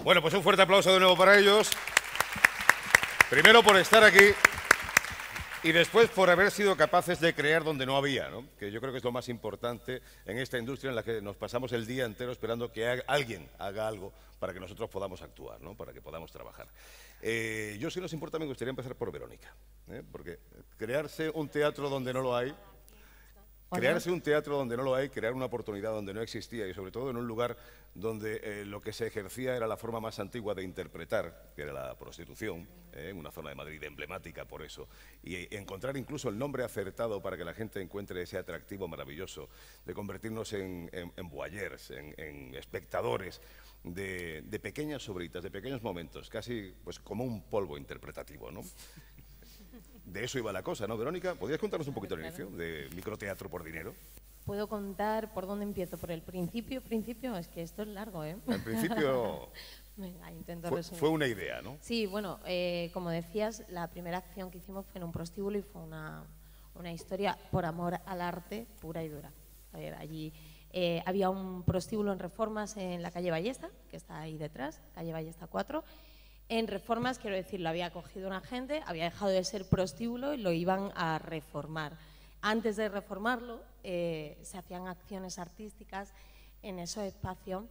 Bueno, pues un fuerte aplauso de nuevo para ellos. Primero por estar aquí y después por haber sido capaces de crear donde no había, ¿no? Que yo creo que es lo más importante en esta industria en la que nos pasamos el día entero esperando que alguien haga algo para que nosotros podamos actuar, ¿no? Para que podamos trabajar. Yo, si nos importa, me gustaría empezar por Verónica, porque crearse un teatro donde no lo hay, crear una oportunidad donde no existía y sobre todo en un lugar donde lo que se ejercía era la forma más antigua de interpretar, que era la prostitución, una zona de Madrid emblemática por eso, y encontrar incluso el nombre acertado para que la gente encuentre ese atractivo maravilloso de convertirnos en voyeurs, en espectadores de pequeñas obritas, de pequeños momentos, casi pues como un polvo interpretativo, ¿no? De eso iba la cosa, ¿no, Verónica? ¿Podrías contarnos un poquito al inicio de microteatro por dinero? ¿Puedo contar por dónde empiezo? ¿Por el principio? Es que esto es largo, ¿eh? Al principio Venga, intento resumir. fue una idea, ¿no? Sí, bueno, como decías, la primera acción que hicimos fue en un prostíbulo y fue una historia por amor al arte pura y dura. A ver, allí había un prostíbulo en Reformas en la calle Ballesta, que está ahí detrás, calle Ballesta 4. En Reformas, quiero decir, lo había acogido una gente, había dejado de ser prostíbulo y lo iban a reformar. Antes de reformarlo, se hacían acciones artísticas en esos espacios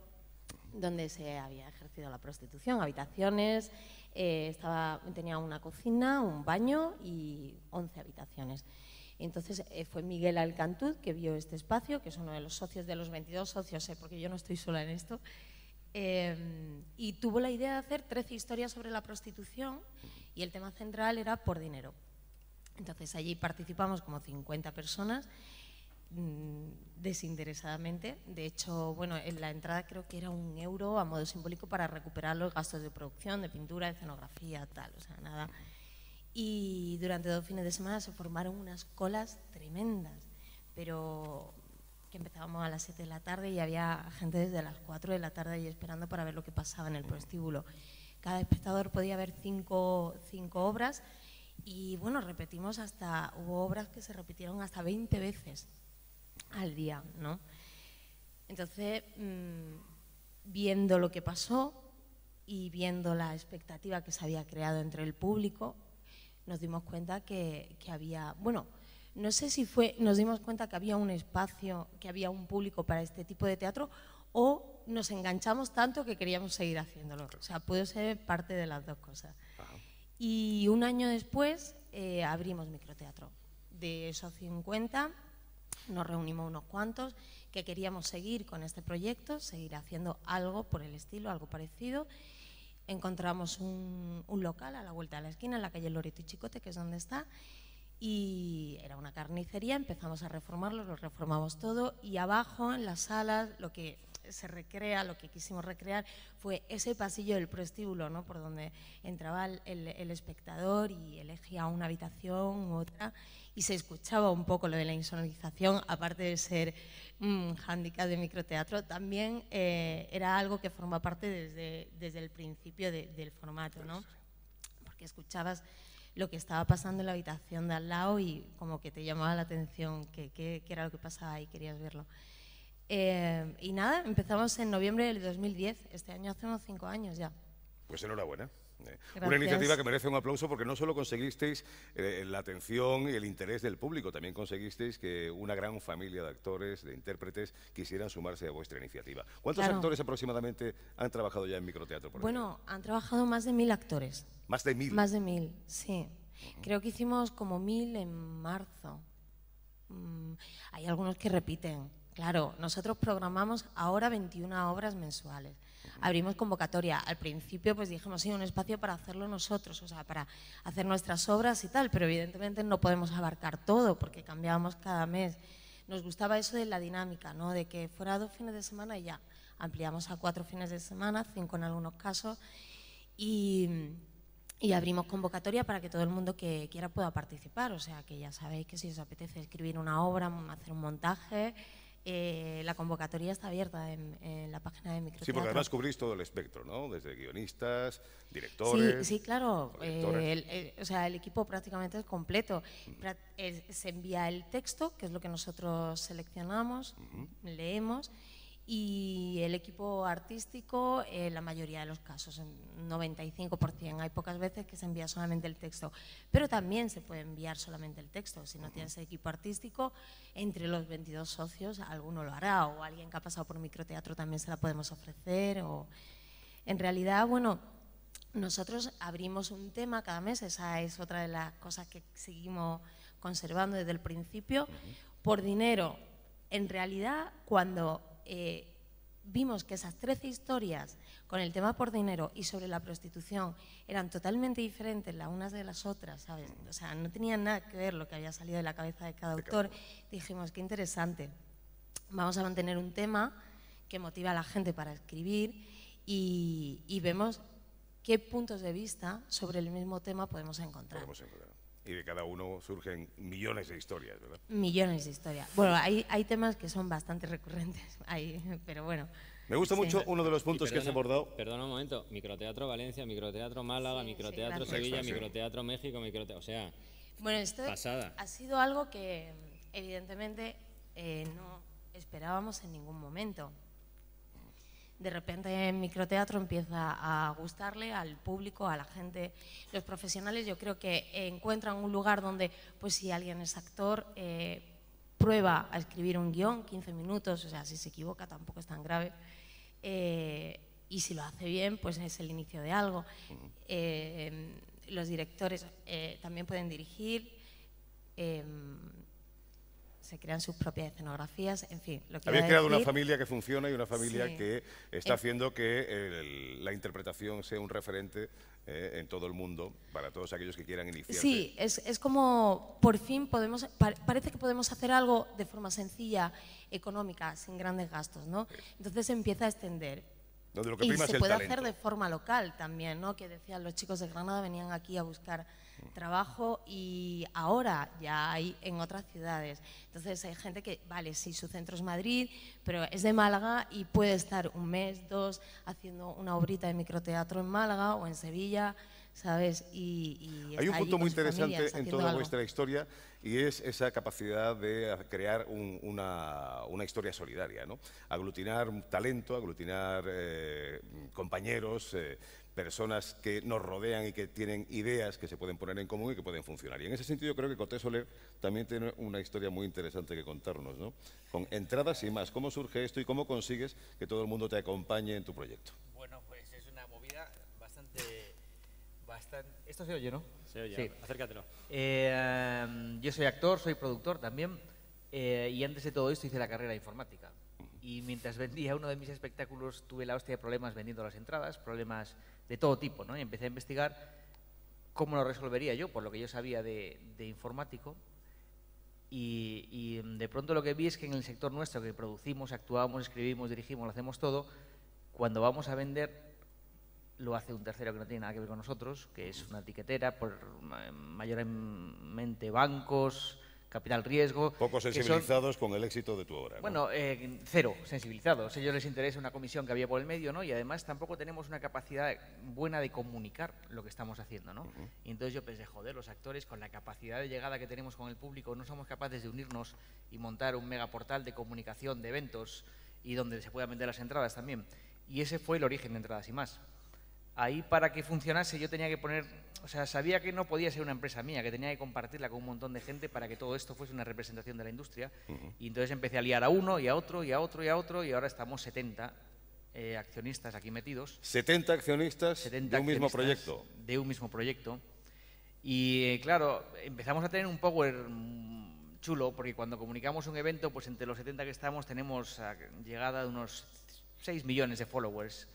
donde se había ejercido la prostitución, habitaciones, tenía una cocina, un baño y 11 habitaciones. Entonces fue Miguel Alcantuz que vio este espacio, que es uno de los socios de los 22 socios, porque yo no estoy sola en esto, y tuvo la idea de hacer 13 historias sobre la prostitución y el tema central era por dinero. Entonces allí participamos como 50 personas desinteresadamente. De hecho, bueno, en la entrada creo que era €1 a modo simbólico para recuperar los gastos de producción, de pintura, de escenografía, tal, o sea, nada. Y durante 2 fines de semana se formaron unas colas tremendas, pero que empezábamos a las 7 de la tarde y había gente desde las 4 de la tarde ahí esperando para ver lo que pasaba en el prostíbulo. Cada espectador podía ver cinco obras y bueno, hubo obras que se repitieron hasta 20 veces al día, ¿no? Entonces, viendo lo que pasó y viendo la expectativa que se había creado entre el público, nos dimos cuenta que había, bueno, no sé si nos dimos cuenta que había un espacio, que había un público para este tipo de teatro o nos enganchamos tanto que queríamos seguir haciéndolo. O sea, puede ser parte de las dos cosas. Ajá. Y un año después abrimos microteatro. De esos 50 nos reunimos unos cuantos que queríamos seguir con este proyecto, seguir haciendo algo por el estilo, algo parecido. Encontramos un local a la vuelta de la esquina, en la calle Loreto y Chicote, que es donde está, y era una carnicería. Empezamos a reformarlo, lo reformamos todo y abajo en las salas lo que se recrea, lo que quisimos recrear fue ese pasillo del prostíbulo, ¿no? Por donde entraba el espectador y elegía una habitación u otra y se escuchaba un poco lo de la insonorización, aparte de ser hándicap de microteatro, también era algo que forma parte desde el principio del formato, ¿no? Porque escuchabas lo que estaba pasando en la habitación de al lado y como que te llamaba la atención qué era lo que pasaba y querías verlo. Y nada, empezamos en noviembre del 2010, este año hacemos 5 años ya. Pues enhorabuena. Una iniciativa que merece un aplauso porque no solo conseguisteis la atención y el interés del público, también conseguisteis que una gran familia de actores, de intérpretes, quisieran sumarse a vuestra iniciativa. ¿Cuántos actores aproximadamente han trabajado ya en microteatro? Bueno, han trabajado más de 1000 actores. ¿Más de 1000? Más de 1000, sí. Creo que hicimos como 1000 en marzo. Hay algunos que repiten. Claro, nosotros programamos ahora 21 obras mensuales. Abrimos convocatoria. Al principio pues dijimos, sí, un espacio para hacerlo nosotros, o sea, para hacer nuestras obras y tal, pero evidentemente no podemos abarcar todo porque cambiábamos cada mes. Nos gustaba eso de la dinámica, ¿no? De que fuera 2 fines de semana y ya. Ampliamos a 4 fines de semana, 5 en algunos casos y abrimos convocatoria para que todo el mundo que quiera pueda participar. O sea, que ya sabéis que si os apetece escribir una obra, hacer un montaje, la convocatoria está abierta en la página de microteatro. Sí, porque además cubrís todo el espectro, ¿no? Desde guionistas, directores... Sí, claro. O sea, el equipo prácticamente es completo. Se envía el texto, que es lo que nosotros seleccionamos, leemos, Y el equipo artístico, la mayoría de los casos, en 95%, hay pocas veces que se envía solamente el texto, pero también se puede enviar solamente el texto. Si no tienes equipo artístico, entre los 22 socios alguno lo hará, o alguien que ha pasado por microteatro también se la podemos ofrecer. O... En realidad, bueno, nosotros abrimos un tema cada mes, esa es otra de las cosas que seguimos conservando desde el principio, por dinero. En realidad, cuando vimos que esas 13 historias con el tema por dinero y sobre la prostitución eran totalmente diferentes las unas de las otras, ¿sabes? O sea, no tenían nada que ver lo que había salido de la cabeza de cada autor. Dijimos, qué interesante, vamos a mantener un tema que motiva a la gente para escribir y vemos qué puntos de vista sobre el mismo tema podemos encontrar. Y de cada uno surgen millones de historias, ¿verdad? Millones de historias. Bueno, hay temas que son bastante recurrentes, pero bueno. Me gusta mucho uno de los puntos que has abordado. Perdona un momento, microteatro Valencia, microteatro Málaga, microteatro Sevilla, microteatro México, o sea, bueno, esto pasada. Ha sido algo que evidentemente no esperábamos en ningún momento. De repente el microteatro empieza a gustarle al público, a la gente. Los profesionales yo creo que encuentran un lugar donde, pues si alguien es actor, prueba a escribir un guión, 15 minutos, o sea, si se equivoca tampoco es tan grave. Y si lo hace bien, pues es el inicio de algo. Los directores también pueden dirigir. Se crean sus propias escenografías, en fin. Habéis creado una familia que funciona y una familia que está haciendo que la interpretación sea un referente en todo el mundo para todos aquellos que quieran iniciarse. Sí, es como por fin parece que podemos hacer algo de forma sencilla, económica, sin grandes gastos, ¿no? Entonces se empieza a extender. Donde lo que y prima se es el puede talento. hacer de forma local también, ¿no? Que decían los chicos de Granada, venían aquí a buscar trabajo y ahora ya hay en otras ciudades. Entonces hay gente que, vale, sí, su centro es Madrid, pero es de Málaga y puede estar un mes, dos, haciendo una obrita de microteatro en Málaga o en Sevilla, ¿sabes? Y hay un punto muy interesante en toda algo. vuestra historia y es esa capacidad de crear una historia solidaria, ¿no? Aglutinar talento, aglutinar compañeros, personas que nos rodean y que tienen ideas que se pueden poner en común y que pueden funcionar. Y en ese sentido creo que Coté Soler también tiene una historia muy interesante que contarnos, ¿no? Con entradas y más. ¿Cómo surge esto y cómo consigues que todo el mundo te acompañe en tu proyecto? Bueno, pues es una movida bastante... ¿Esto se oye, no? Se oye, sí. Acércatelo. Yo soy actor, soy productor también, y antes de todo esto hice la carrera de informática. Y mientras vendía uno de mis espectáculos tuve la hostia de problemas vendiendo las entradas, problemas de todo tipo, ¿no? Y empecé a investigar cómo lo resolvería yo, por lo que yo sabía de informático. Y de pronto lo que vi es que en el sector nuestro, que producimos, actuamos, escribimos, dirigimos, lo hacemos todo, cuando vamos a vender lo hace un tercero que no tiene nada que ver con nosotros, que es una etiquetera, mayormente bancos, capital riesgo. Poco sensibilizados con el éxito de tu obra, ¿no? Bueno, cero sensibilizados. A ellos les interesa una comisión que había por el medio, ¿no? Y además tampoco tenemos una capacidad buena de comunicar lo que estamos haciendo, ¿no? Y entonces yo pensé, joder, los actores con la capacidad de llegada que tenemos con el público no somos capaces de unirnos y montar un megaportal de comunicación, de eventos y donde se puedan vender las entradas también. Y ese fue el origen de Entradas y Más. Ahí, para que funcionase, yo tenía que poner, o sea, sabía que no podía ser una empresa mía, que tenía que compartirla con un montón de gente para que todo esto fuese una representación de la industria. Y entonces empecé a liar a uno y a otro y a otro y a otro, y ahora estamos 70 accionistas aquí metidos. 70 accionistas de un mismo proyecto. De un mismo proyecto. Y claro, empezamos a tener un power chulo, porque cuando comunicamos un evento, pues entre los 70 que estamos tenemos llegada de unos 6 millones de followers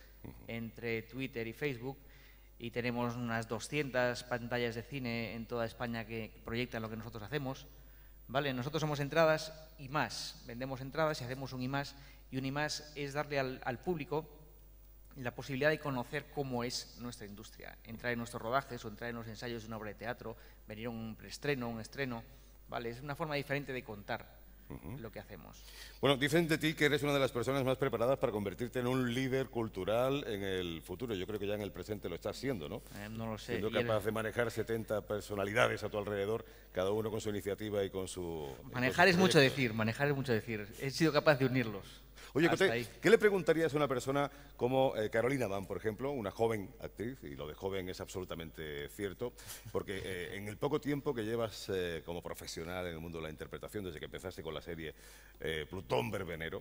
entre Twitter y Facebook, y tenemos unas 200 pantallas de cine en toda España que proyectan lo que nosotros hacemos, ¿vale? Nosotros somos Entradas y Más, vendemos entradas y hacemos un y más, y un y más es darle al público la posibilidad de conocer cómo es nuestra industria, entrar en nuestros rodajes o entrar en los ensayos de una obra de teatro, venir a un preestreno, un estreno, ¿vale? Es una forma diferente de contar lo que hacemos. Bueno, dicen de ti que eres una de las personas más preparadas para convertirte en un líder cultural en el futuro. Yo creo que ya en el presente lo estás siendo, ¿no? No lo sé. Siendo capaz de manejar 70 personalidades a tu alrededor, cada uno con su iniciativa y con su... Manejar es mucho decir, manejar es mucho decir. He sido capaz de unirlos. Oye, hasta ahí. ¿qué le preguntarías a una persona como Carolina Mann, por ejemplo, una joven actriz, y lo de joven es absolutamente cierto, porque en el poco tiempo que llevas como profesional en el mundo de la interpretación, desde que empezaste con la serie Plutón Verbenero,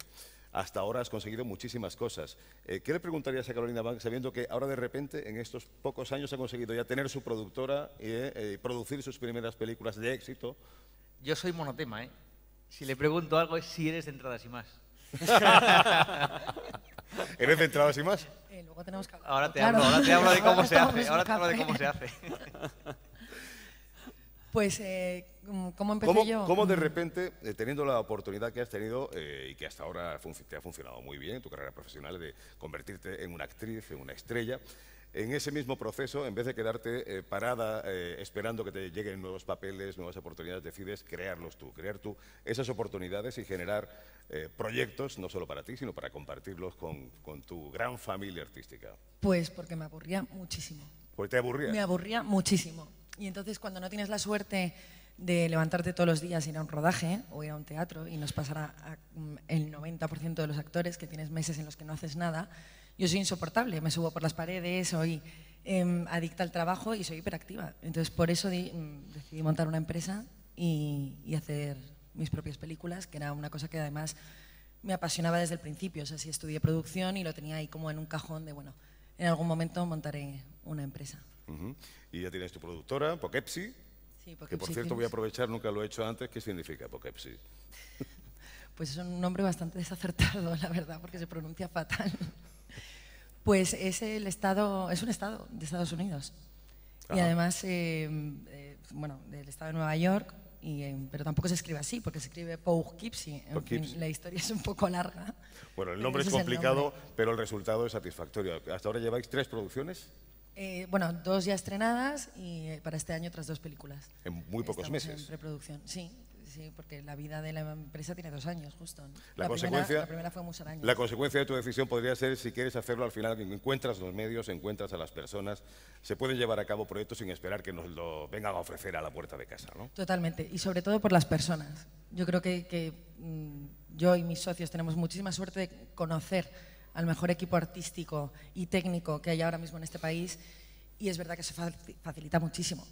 hasta ahora has conseguido muchísimas cosas. ¿Qué le preguntarías a Carolina Mann sabiendo que ahora de repente, en estos pocos años, ha conseguido ya tener su productora y producir sus primeras películas de éxito? Yo soy monotema, ¿eh? Si le pregunto algo es si eres de Entradas y Más. ¿Eres de Entradas y Más? Luego tenemos que hablar. Ahora te Claro. hablo de cómo se Estamos hace. en Ahora te hablo de café. cómo se hace. Pues, ¿cómo empecé yo? ¿Cómo de repente, teniendo la oportunidad que has tenido y que hasta ahora te ha funcionado muy bien, tu carrera profesional, de convertirte en una actriz, en una estrella, en ese mismo proceso, en vez de quedarte parada esperando que te lleguen nuevos papeles, nuevas oportunidades, decides crear tú esas oportunidades y generar proyectos, no solo para ti, sino para compartirlos con tu gran familia artística? Pues porque me aburría muchísimo. ¿Porque te aburría? Me aburría muchísimo. Y entonces cuando no tienes la suerte de levantarte todos los días, ir a un rodaje o ir a un teatro, y nos pasará el 90% de los actores que tienes meses en los que no haces nada, yo soy insoportable, me subo por las paredes, soy adicta al trabajo y soy hiperactiva. Entonces por eso decidí montar una empresa y hacer mis propias películas, que era una cosa que además me apasionaba desde el principio. O sea, sí estudié producción y lo tenía ahí como en un cajón de, bueno, en algún momento montaré una empresa. Y ya tienes tu productora, Poughkeepsie, Sí, que por cierto voy a aprovechar, nunca lo he hecho antes. ¿Qué significa Poughkeepsie? Pues es un nombre bastante desacertado, la verdad, porque se pronuncia fatal. Pues es un estado de Estados Unidos. Y Ajá. además, bueno, del estado de Nueva York, pero tampoco se escribe así, porque se escribe Poughkeepsie. En Poughkeepsie. fin, la historia es un poco larga. Bueno, el pero nombre es ese el complicado, nombre. pero el resultado es satisfactorio. ¿Hasta ahora lleváis 3 producciones? Bueno, 2 ya estrenadas y para este año otras 2 películas. En muy pocos Estamos meses. en preproducción, sí, porque la vida de la empresa tiene 2 años, justo. La primera fue Musaraña. La consecuencia de tu decisión podría ser, si quieres hacerlo, al final que encuentras los medios, encuentras a las personas, se pueden llevar a cabo proyectos sin esperar que nos lo vengan a ofrecer a la puerta de casa, ¿no? Totalmente, y sobre todo por las personas. Yo creo que yo y mis socios tenemos muchísima suerte de conocer al mejor equipo artístico y técnico que hay ahora mismo en este país, y es verdad que eso facilita muchísimo.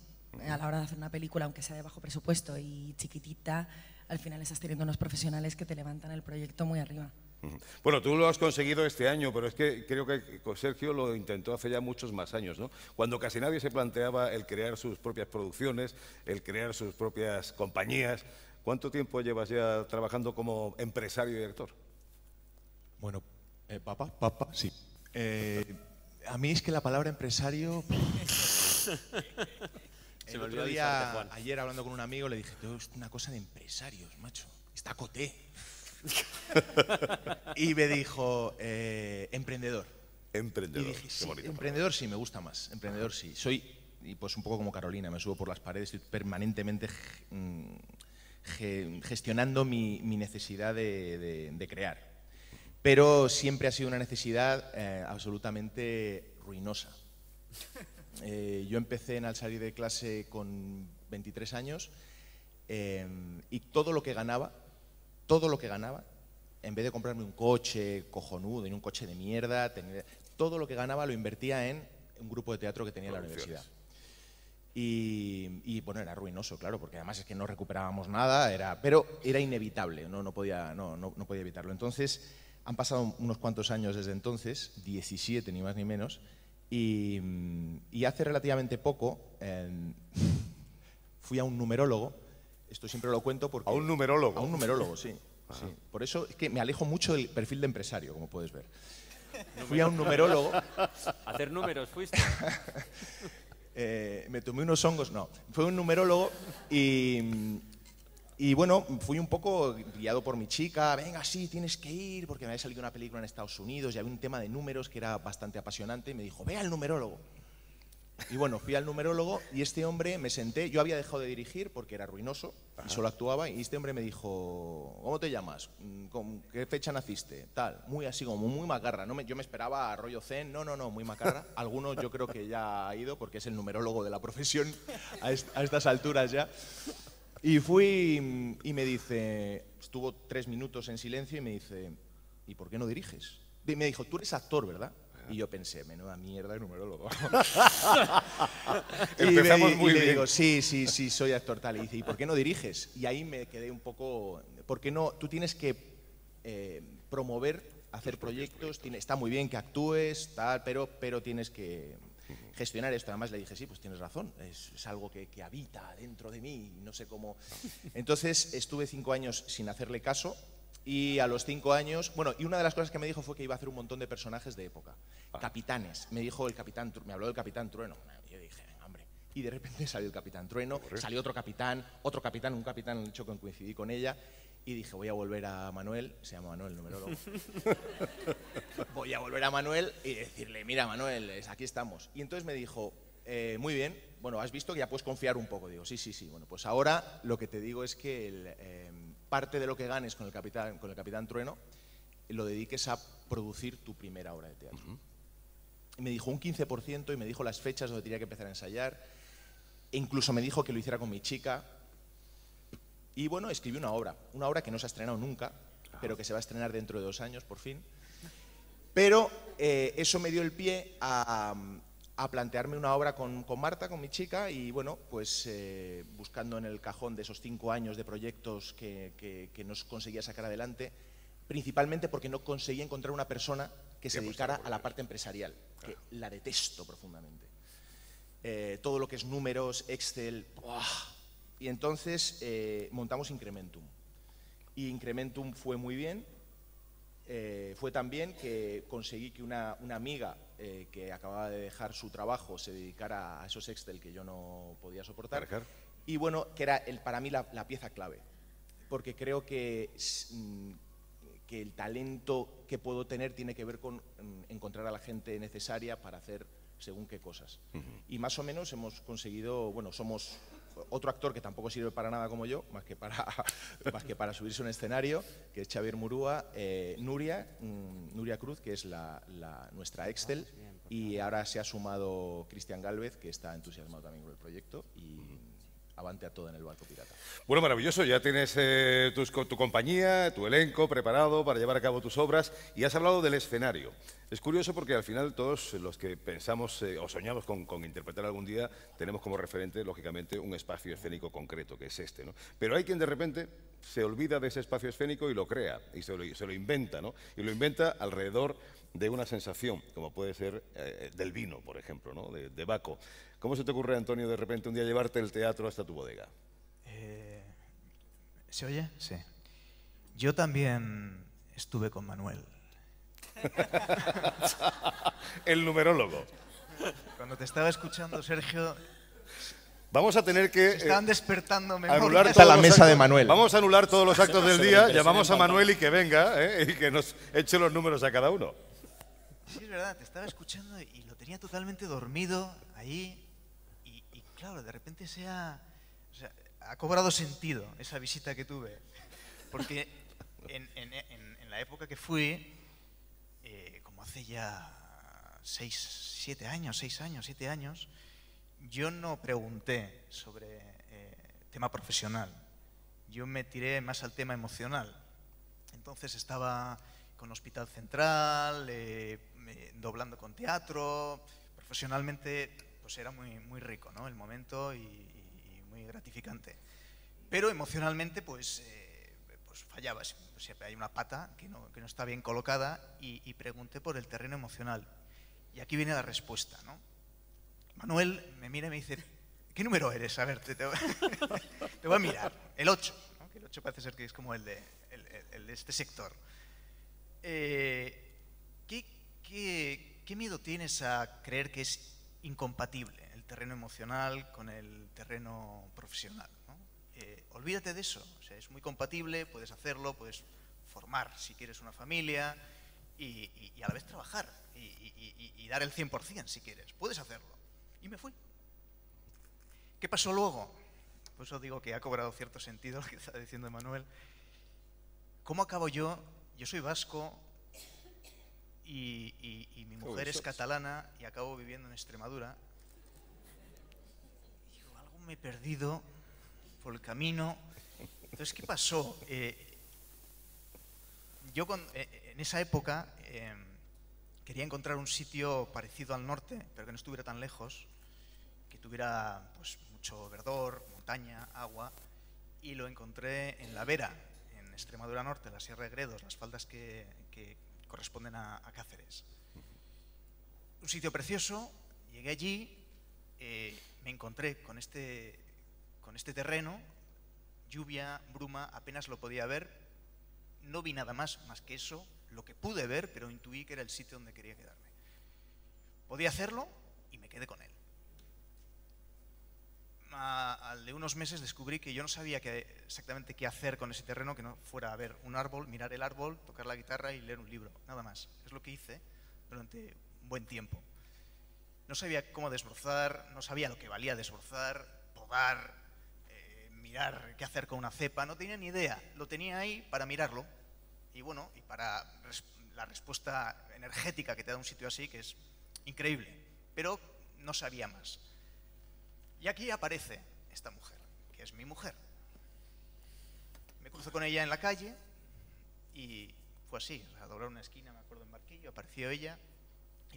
A la hora de hacer una película, aunque sea de bajo presupuesto y chiquitita, al final estás teniendo unos profesionales que te levantan el proyecto muy arriba. Bueno, tú lo has conseguido este año, pero es que creo que Sergio lo intentó hace ya muchos más años, ¿no? Cuando casi nadie se planteaba el crear sus propias producciones, el crear sus propias compañías. ¿Cuánto tiempo llevas ya trabajando como empresario y director? Bueno, papá, sí. A mí es que la palabra empresario... Se El me olvidó otro avisarte, día, Juan. ayer hablando con un amigo, le dije, "Tío, es una cosa de empresarios, macho. Está coté." Y me dijo, emprendedor. Emprendedor. Y dije, Qué sí, bonita emprendedor sí, me gusta más. Emprendedor sí. Soy, y pues un poco como Carolina, me subo por las paredes, estoy permanentemente gestionando mi necesidad de crear. Pero siempre ha sido una necesidad absolutamente ruinosa. Yo empecé al salir de clase con 23 años y todo lo que ganaba, en vez de comprarme un coche cojonudo y un coche de mierda, todo lo que ganaba lo invertía en un grupo de teatro que tenía en la universidad. Y bueno, era ruinoso, claro, porque además es que no recuperábamos nada, pero era inevitable, no podía evitarlo. Entonces, han pasado unos cuantos años desde entonces, 17 ni más ni menos, y hace relativamente poco fui a un numerólogo. Esto siempre lo cuento porque... ¿A un numerólogo? A un numerólogo, sí. Sí. Por eso es que me alejo mucho del perfil de empresario, como puedes ver. Fui a un numerólogo. ¿Hacer números fuiste? Me tomé unos hongos, no. Fue un numerólogo y bueno, fui un poco guiado por mi chica. Venga, sí, tienes que ir, porque me había salido una película en Estados Unidos y había un tema de números que era bastante apasionante. Y me dijo, ve al numerólogo. Y bueno, fui al numerólogo y este hombre me senté. Yo había dejado de dirigir porque era ruinoso y solo actuaba. Y este hombre me dijo, ¿cómo te llamas? ¿Con qué fecha naciste? Tal, muy así, como muy macarra. Yo me esperaba a rollo zen. No, muy macarra. Algunos yo creo que ya ha ido porque es el numerólogo de la profesión a estas alturas ya. Y fui y me dice, estuvo 3 minutos en silencio y me dice, ¿y por qué no diriges? Y me dijo, tú eres actor, ¿verdad? Y yo pensé, menuda mierda de numerólogo. Empezamos muy y le bien. digo, sí, soy actor tal. Y dice, ¿y por qué no diriges? Y ahí me quedé un poco, ¿por qué no? Tú tienes que promover, hacer proyectos, está muy bien que actúes, tal, pero tienes que gestionar esto. Además le dije, sí, pues tienes razón, es algo que habita dentro de mí, no sé cómo. Entonces estuve 5 años sin hacerle caso. Y a los 5 años, bueno, y una de las cosas que me dijo fue que iba a hacer un montón de personajes de época, capitanes. Me dijo me habló del Capitán Trueno. Yo dije, hombre. Y de repente salió el Capitán Trueno, salió otro capitán, un capitán, de hecho coincidí con ella. Y dije, voy a volver a Manuel, se llama Manuel, numerólogo. Voy a volver a Manuel y decirle, mira Manuel, aquí estamos. Y entonces me dijo, muy bien, bueno, has visto que ya puedes confiar un poco. Digo, sí. Bueno, pues ahora lo que te digo es que parte de lo que ganes con el Capitán Trueno lo dediques a producir tu primera obra de teatro. Y me dijo un 15% y me dijo las fechas donde tenía que empezar a ensayar. E incluso me dijo que lo hiciera con mi chica. Y bueno, escribí una obra que no se ha estrenado nunca, pero que se va a estrenar dentro de 2 años, por fin. Pero eso me dio el pie a plantearme una obra con Marta, con mi chica, y bueno, pues buscando en el cajón de esos 5 años de proyectos que no conseguía sacar adelante, principalmente porque no conseguía encontrar una persona que se dedicara a la parte empresarial, que la detesto profundamente. Todo lo que es números, Excel, ¡buah! Y entonces montamos Incrementum. Y Incrementum fue muy bien. Fue tan bien que conseguí que una amiga que acababa de dejar su trabajo se dedicara a esos Excel que yo no podía soportar. Y bueno, que era para mí la pieza clave. Porque creo que el talento que puedo tener tiene que ver con encontrar a la gente necesaria para hacer según qué cosas. Y más o menos hemos conseguido, bueno, somos otro actor que tampoco sirve para nada como yo, más que para subirse a un escenario, que es Xavier Murúa, Nuria Cruz, que es nuestra Excel, y ahora se ha sumado Cristian Gálvez, que está entusiasmado también con el proyecto, y avante a todo en el barco pirata. Bueno, maravilloso, ya tienes tu compañía, tu elenco preparado para llevar a cabo tus obras, y has hablado del escenario. Es curioso porque al final todos los que pensamos o soñamos con interpretar algún día tenemos como referente, lógicamente, un espacio escénico concreto, que es este, ¿no? Pero hay quien de repente se olvida de ese espacio escénico y lo crea, y se lo inventa, ¿no? Y lo inventa alrededor de una sensación, como puede ser del vino, por ejemplo, ¿no? De Baco. ¿Cómo se te ocurre, Antonio, de repente un día llevarte el teatro hasta tu bodega? ¿Se oye? Sí. Yo también estuve con Manuel. El numerólogo. Cuando te estaba escuchando, Sergio, Vamos a tener que estaban despertando anular memorias. todos la los mesa actos. de Manuel. Vamos a anular todos los actos del día, llamamos a Manuel y que venga y que nos eche los números a cada uno. Sí, es verdad, te estaba escuchando y lo tenía totalmente dormido ahí y claro, de repente ha cobrado sentido esa visita que tuve. Porque en la época que fui, como hace ya 6 años, yo no pregunté sobre tema profesional. Yo me tiré más al tema emocional. Entonces estaba con Hospital Central, doblando con teatro. Profesionalmente pues era muy rico, ¿no? El momento y muy gratificante. Pero emocionalmente pues fallaba. Siempre hay una pata que no está bien colocada y pregunté por el terreno emocional. Y aquí viene la respuesta, ¿no? Manuel me mira y me dice, ¿qué número eres? A ver, te voy a mirar. El 8, ¿no? Que el 8 parece ser que es como el de este sector. ¿Qué miedo tienes a creer que es incompatible el terreno emocional con el terreno profesional, ¿no? Olvídate de eso. O sea, es muy compatible, puedes hacerlo, puedes formar, si quieres, una familia y a la vez trabajar y dar el 100% si quieres. Puedes hacerlo. Y me fui. ¿Qué pasó luego? Por eso digo que ha cobrado cierto sentido lo que está diciendo Manuel. ¿Cómo acabo yo? Yo soy vasco y mi mujer es catalana y acabo viviendo en Extremadura. Y digo, algo me he perdido por el camino. Entonces, ¿qué pasó? yo en esa época quería encontrar un sitio parecido al norte, pero que no estuviera tan lejos, que tuviera pues, mucho verdor, montaña, agua, y lo encontré en La Vera, en Extremadura Norte, en la Sierra de Gredos, las faldas que corresponden a Cáceres. Un sitio precioso, llegué allí, me encontré con este terreno, lluvia, bruma, apenas lo podía ver, no vi nada más que eso, lo que pude ver, pero intuí que era el sitio donde quería quedarme. Podía hacerlo y me quedé con él. Al de unos meses descubrí que yo no sabía exactamente qué hacer con ese terreno, que no fuera a ver un árbol, mirar el árbol, tocar la guitarra y leer un libro, nada más. Es lo que hice durante un buen tiempo. No sabía cómo desbrozar, no sabía lo que valía desbrozar, podar, mirar qué hacer con una cepa, no tenía ni idea. Lo tenía ahí para mirarlo y bueno, y para la respuesta energética que te da un sitio así, que es increíble, pero no sabía más. Y aquí aparece esta mujer, que es mi mujer. Me cruzo con ella en la calle y fue así, a doblar una esquina, me acuerdo, en Barquillo, apareció ella.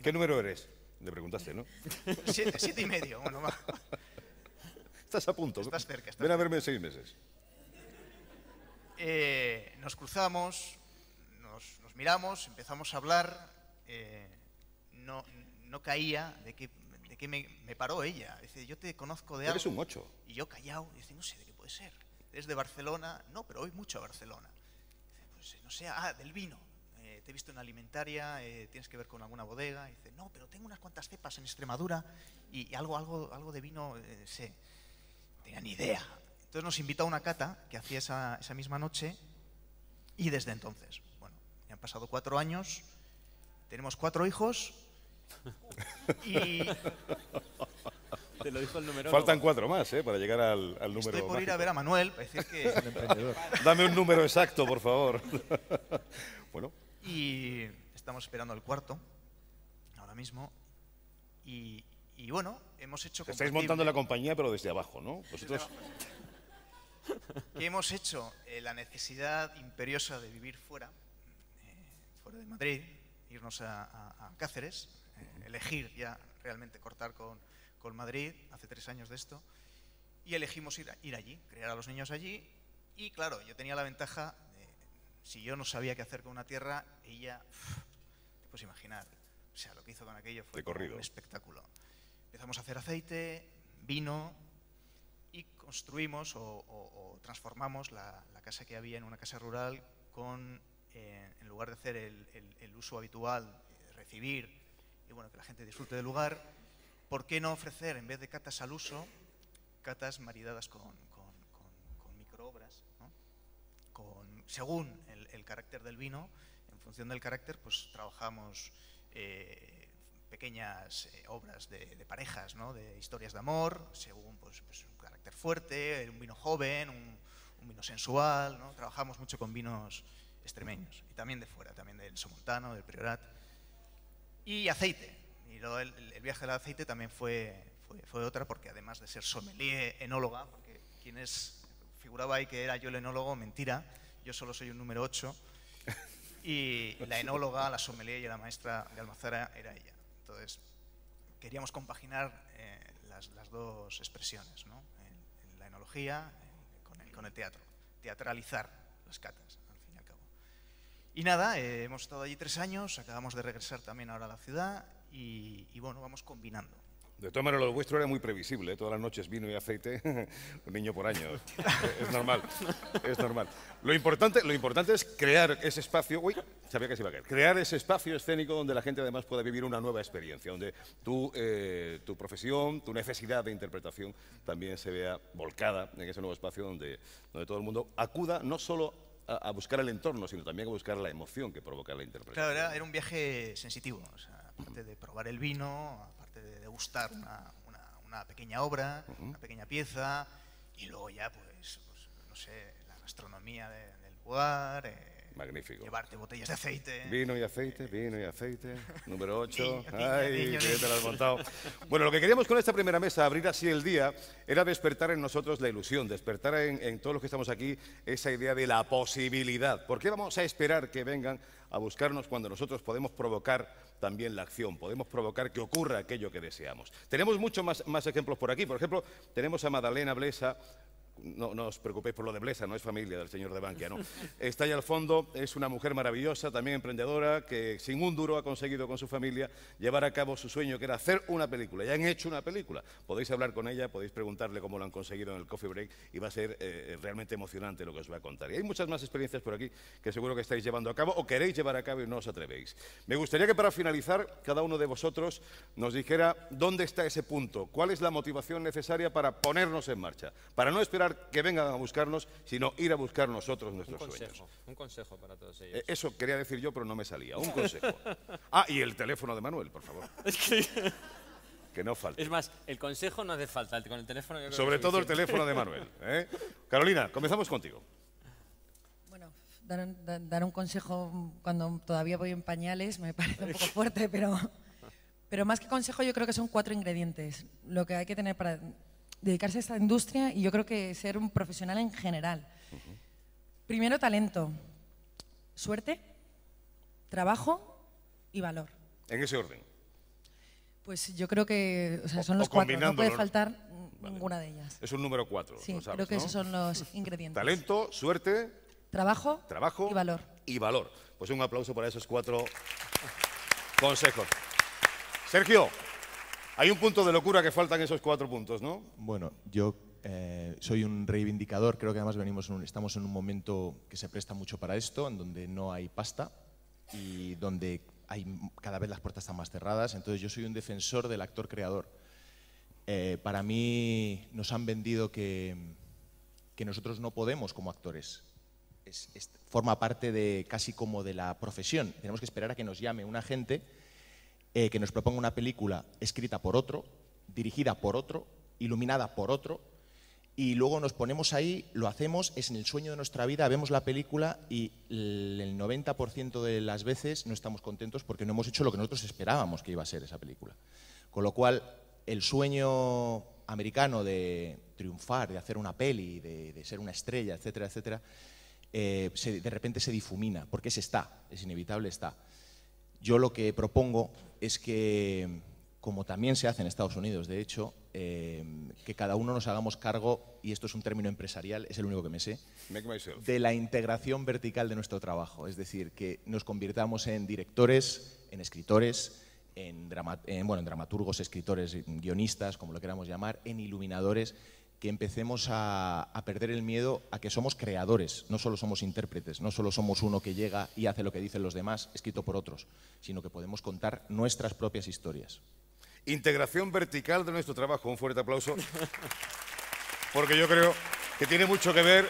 ¿Qué número eres? Le preguntaste, ¿no? 7,5, bueno, va. Estás a punto. Estás cerca. Ven a verme en 6 meses. Nos cruzamos, nos miramos, empezamos a hablar, no caía de qué me paró ella. Dice, yo te conozco de algo. Eres un 8. Y yo callado, dice, no sé de qué puede ser. ¿Eres de Barcelona? No, pero voy mucho a Barcelona. Dice, pues no sé, del vino. Te he visto en alimentaria, tienes que ver con alguna bodega. Dice, no, pero tengo unas cuantas cepas en Extremadura y algo de vino sé. No tenía ni idea. Entonces nos invitó a una cata que hacía esa misma noche y desde entonces, bueno, ya han pasado 4 años, tenemos 4 hijos y... Te lo dijo el numerólogo. Faltan 4 más, para llegar al número Estoy por mágico. ir a ver a Manuel, para decir que... Dame un número exacto, por favor. Bueno. Y estamos esperando el 4, ahora mismo, y bueno, hemos hecho... Estáis montando la compañía, pero desde abajo, ¿no? Vosotros... ¿Qué hemos hecho? La necesidad imperiosa de vivir fuera de Madrid, irnos a Cáceres, elegir ya realmente cortar con Madrid, hace 3 años de esto, y elegimos ir allí, criar a los niños allí, y claro, yo tenía la ventaja de, si yo no sabía qué hacer con una tierra, ella, te puedes imaginar, o sea, lo que hizo con aquello fue un espectáculo. Empezamos a hacer aceite, vino, y construimos o transformamos la casa que había en una casa rural con, en lugar de hacer el uso habitual, recibir y bueno, que la gente disfrute del lugar, ¿por qué no ofrecer, en vez de catas al uso, catas maridadas con microobras, ¿no? Según el carácter del vino, en función del carácter, pues trabajamos pequeñas obras de parejas, ¿no? De historias de amor, según pues un carácter fuerte, un vino joven, un vino sensual, ¿no? Trabajamos mucho con vinos extremeños y también de fuera, también del Somontano, del Priorat. Y aceite. Y luego el viaje del aceite también fue otra, porque además de ser sommelier, enóloga, porque figuraba ahí que era yo el enólogo, mentira, yo solo soy un número 8, y la enóloga, la sommelier y la maestra de Almazara era ella. Entonces, queríamos compaginar las dos expresiones, ¿no? En la enología con el teatro, teatralizar las catas, al fin y al cabo. Y nada, hemos estado allí 3 años, acabamos de regresar también ahora a la ciudad y bueno, vamos combinando. De todas maneras, lo vuestro era muy previsible, todas las noches vino y aceite, un niño por año. Es normal, es normal. Lo importante es crear ese espacio, sabía que se iba a caer, crear ese espacio escénico donde la gente además pueda vivir una nueva experiencia, donde tu profesión, tu necesidad de interpretación también se vea volcada en ese nuevo espacio donde todo el mundo acuda no solo a buscar el entorno, sino también a buscar la emoción que provoca la interpretación. Claro, era un viaje sensitivo, o sea, aparte de probar el vino, aparte de degustar una pequeña obra, una pequeña pieza, y luego ya, pues no sé, la gastronomía del lugar, Magnífico. Llevarte botellas de aceite. Vino y aceite, número 8. Niño, Ay, niño, que niño. te lo has montado. Bueno, lo que queríamos con esta primera mesa, abrir así el día, era despertar en nosotros la ilusión, despertar en todos los que estamos aquí esa idea de la posibilidad. ¿Por qué vamos a esperar que vengan a buscarnos cuando nosotros podemos provocar también la acción, podemos provocar que ocurra aquello que deseamos? Tenemos muchos más ejemplos por aquí. Por ejemplo, tenemos a Madalena Blesa. No os preocupéis por lo de Blesa, no es familia del señor de Bankia, ¿no? Está ahí al fondo, es una mujer maravillosa, también emprendedora, que sin un duro ha conseguido con su familia llevar a cabo su sueño, que era hacer una película. Ya han hecho una película. Podéis hablar con ella, podéis preguntarle cómo lo han conseguido en el Coffee Break y va a ser realmente emocionante lo que os va a contar. Y hay muchas más experiencias por aquí que seguro que estáis llevando a cabo o queréis llevar a cabo y no os atrevéis. Me gustaría que para finalizar cada uno de vosotros nos dijera dónde está ese punto, cuál es la motivación necesaria para ponernos en marcha, para no esperar que vengan a buscarnos, sino ir a buscar nosotros nuestros sueños. Un consejo para todos ellos. Eso quería decir yo, pero no me salía. Un consejo. Ah, y el teléfono de Manuel, por favor. Que no falte. Es más, el consejo no hace falta, con el teléfono yo creo Sobre que todo el suficiente. teléfono de Manuel. ¿Eh? Carolina, comenzamos contigo. Bueno, dar un consejo cuando todavía voy en pañales me parece un poco fuerte, pero más que consejo yo creo que son 4 ingredientes lo que hay que tener para dedicarse a esta industria y yo creo que ser un profesional en general. Primero, talento, suerte, trabajo y valor. En ese orden. Pues yo creo que son O los 4, no puede combinándolo. faltar ninguna de ellas. Es un número 4. Sí, lo sabes, creo que ¿no? esos son los ingredientes. Talento, suerte, Trabajo y valor. y valor. Pues un aplauso para esos 4 consejos. Sergio, hay un punto de locura que faltan esos 4 puntos, ¿no? Bueno, yo soy un reivindicador, creo que además estamos en un momento que se presta mucho para esto, en donde no hay pasta y donde cada vez las puertas están más cerradas, entonces yo soy un defensor del actor creador. Para mí nos han vendido que nosotros no podemos como actores. Forma parte de casi como de la profesión. Tenemos que esperar a que nos llame un agente que nos proponga una película escrita por otro, dirigida por otro, iluminada por otro, y luego nos ponemos ahí, lo hacemos, es en el sueño de nuestra vida, vemos la película y el 90% de las veces no estamos contentos porque no hemos hecho lo que nosotros esperábamos que iba a ser esa película. Con lo cual, el sueño americano de triunfar, de hacer una peli, de ser una estrella, etcétera, etcétera, de repente se difumina, porque es inevitable, está. Yo lo que propongo es que, como también se hace en Estados Unidos, de hecho, que cada uno nos hagamos cargo, y esto es un término empresarial, es el único que me sé, Make myself. de la integración vertical de nuestro trabajo. Es decir, que nos convirtamos en directores, en escritores, en dramaturgos, escritores, guionistas, como lo queramos llamar, en iluminadores, que empecemos a perder el miedo a que somos creadores, no solo somos intérpretes, no solo somos uno que llega y hace lo que dicen los demás, escrito por otros, sino que podemos contar nuestras propias historias. Integración vertical de nuestro trabajo. Un fuerte aplauso. Porque yo creo que tiene mucho que ver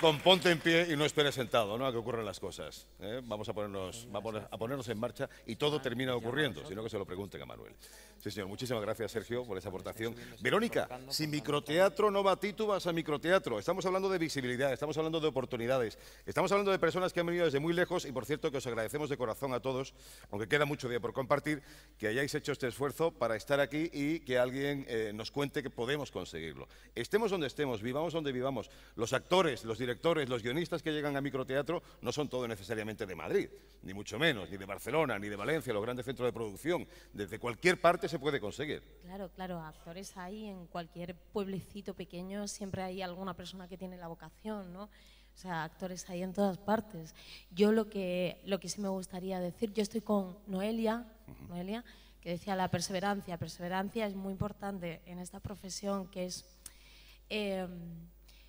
con ponte en pie y no esperes sentado, ¿no? A que ocurran las cosas. Vamos a ponernos en marcha y todo termina ocurriendo, sino que se lo pregunten a Manuel. Sí, señor. Muchísimas gracias, Sergio, por esa aportación. Verónica, sin microteatro no va titubas a microteatro. Estamos hablando de visibilidad, estamos hablando de oportunidades, estamos hablando de personas que han venido desde muy lejos y, por cierto, que os agradecemos de corazón a todos, aunque queda mucho día por compartir, que hayáis hecho este esfuerzo para estar aquí y que alguien nos cuente que podemos conseguirlo. Estemos donde estemos, vivamos donde vivamos. Los actores, los directores, los guionistas que llegan a microteatro no son todos necesariamente de Madrid, ni mucho menos, ni de Barcelona, ni de Valencia, los grandes centros de producción. Desde cualquier parte se puede conseguir. Claro, claro, actores hay en cualquier pueblecito pequeño, siempre hay alguna persona que tiene la vocación, ¿no? O sea, actores hay en todas partes. Yo lo que sí me gustaría decir, yo estoy con Noelia, que decía la perseverancia. Perseverancia es muy importante en esta profesión que es,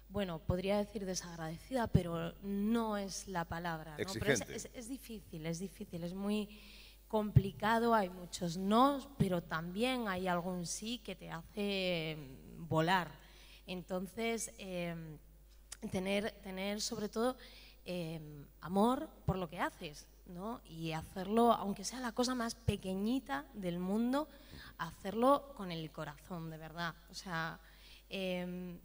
bueno, podría decir desagradecida, pero no es la palabra, ¿no? Pero es difícil, es muy complicado, hay muchos no, pero también hay algún sí que te hace volar. Entonces, tener sobre todo amor por lo que haces, ¿no? Y hacerlo, aunque sea la cosa más pequeñita del mundo, hacerlo con el corazón, de verdad. O sea,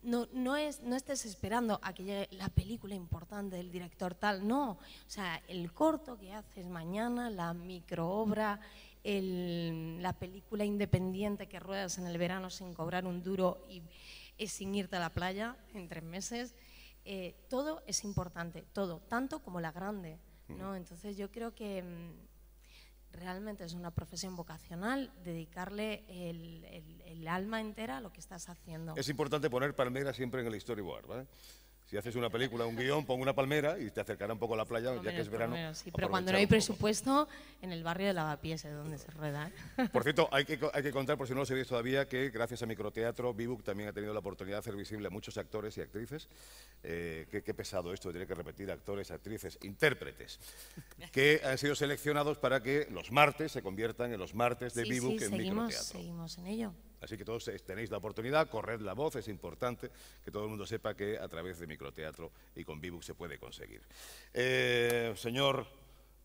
no estés esperando a que llegue la película importante del director tal, no. O sea, el corto que haces mañana, la microobra, la película independiente que ruedas en el verano sin cobrar un duro y sin irte a la playa en 3 meses, todo es importante, todo, tanto como la grande, ¿no? Entonces yo creo que realmente es una profesión vocacional dedicarle el alma entera a lo que estás haciendo. Es importante poner palmera siempre en el storyboard, ¿vale? Si haces una película, un guión, pon una palmera y te acercará un poco a la playa, ya que es verano. Sí, pero cuando no hay presupuesto, en el barrio de Lavapiés es donde se rueda. Por cierto, hay que contar, por si no lo sabéis todavía, que gracias a Microteatro, Vibuc también ha tenido la oportunidad de hacer visible a muchos actores y actrices. Qué pesado esto, tiene que repetir actores, actrices, intérpretes, que han sido seleccionados para que los martes se conviertan en los martes de Vibuc en Microteatro. Seguimos en ello. Así que todos tenéis la oportunidad, corred la voz, es importante que todo el mundo sepa que a través de Microteatro y con Vibuc se puede conseguir. Señor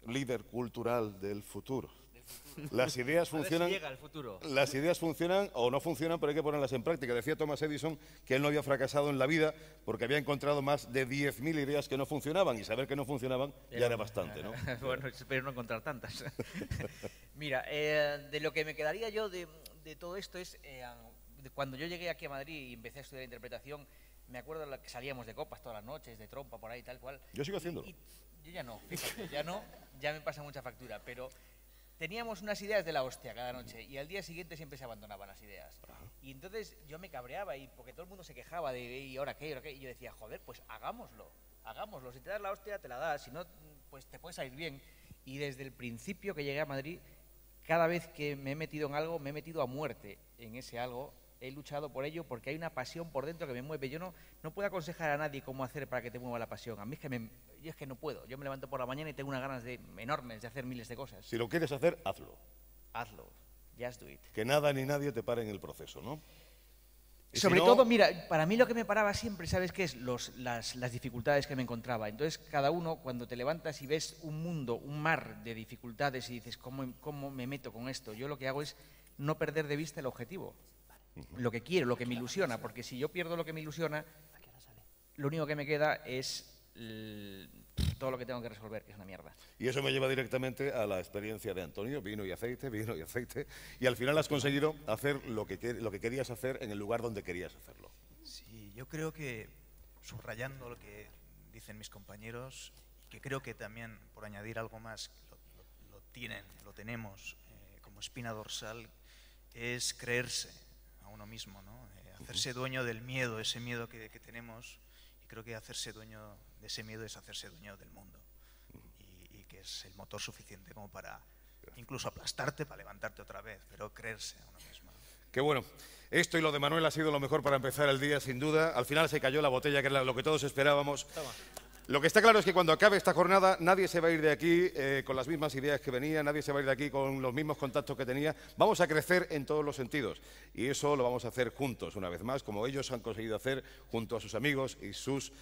líder cultural del futuro, las ideas funcionan. Si llega el futuro. Las ideas funcionan o no funcionan, pero hay que ponerlas en práctica. Decía Thomas Edison que él no había fracasado en la vida porque había encontrado más de 10.000 ideas que no funcionaban, y saber que no funcionaban ya era bastante, ¿no? Bueno, espero no encontrar tantas. Mira, de lo que me quedaría yo de todo esto es, cuando yo llegué aquí a Madrid y empecé a estudiar interpretación, me acuerdo que salíamos de copas todas las noches, de trompa, por ahí, tal cual. Yo sigo haciéndolo. Yo ya no, fíjate, ya me pasa mucha factura, pero teníamos unas ideas de la hostia cada noche y al día siguiente siempre se abandonaban las ideas. Y entonces yo me cabreaba porque todo el mundo se quejaba de ¿y ahora qué? Y yo decía, joder, pues hagámoslo. Si te das la hostia, te la das, si no, pues te puede salir bien. Y desde el principio que llegué a Madrid, cada vez que me he metido en algo, me he metido a muerte en ese algo. He luchado por ello porque hay una pasión por dentro que me mueve. Yo no puedo aconsejar a nadie cómo hacer para que te mueva la pasión. A mí es que no puedo. Yo me levanto por la mañana y tengo unas ganas enormes de hacer miles de cosas. Si lo quieres hacer, hazlo. Hazlo. Just do it. Que nada ni nadie te pare en el proceso, ¿no? Y sobre si no, todo, mira, para mí lo que me paraba siempre, ¿sabes qué es? Las dificultades que me encontraba. Entonces, cada uno, cuando te levantas y ves un mundo, un mar de dificultades y dices, ¿cómo me meto con esto? Yo lo que hago es no perder de vista el objetivo, lo que quiero, lo que me ilusiona, porque si yo pierdo lo que me ilusiona, lo único que me queda es todo lo que tengo que resolver, que es una mierda. Y eso me lleva directamente a la experiencia de Antonio, vino y aceite, y al final has conseguido hacer lo que querías hacer en el lugar donde querías hacerlo. Sí, yo creo que, subrayando lo que dicen mis compañeros, que creo que también, por añadir algo más, lo tenemos como espina dorsal, es creerse a uno mismo, ¿no? Hacerse dueño del miedo, ese miedo que tenemos, y creo que hacerse dueño de ese miedo es hacerse dueño del mundo, y que es el motor suficiente como para incluso aplastarte, para levantarte otra vez, pero creerse a uno mismo. Qué bueno. Esto y lo de Manuel ha sido lo mejor para empezar el día, sin duda. Al final se cayó la botella, que era lo que todos esperábamos. Toma. Lo que está claro es que cuando acabe esta jornada nadie se va a ir de aquí con las mismas ideas que venía, nadie se va a ir de aquí con los mismos contactos que tenía. Vamos a crecer en todos los sentidos y eso lo vamos a hacer juntos, una vez más, como ellos han conseguido hacer junto a sus amigos y sus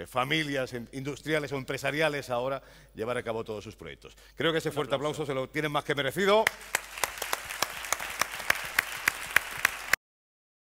familias industriales o empresariales ahora, llevar a cabo todos sus proyectos. Creo que ese fuerte aplauso se lo tienen más que merecido.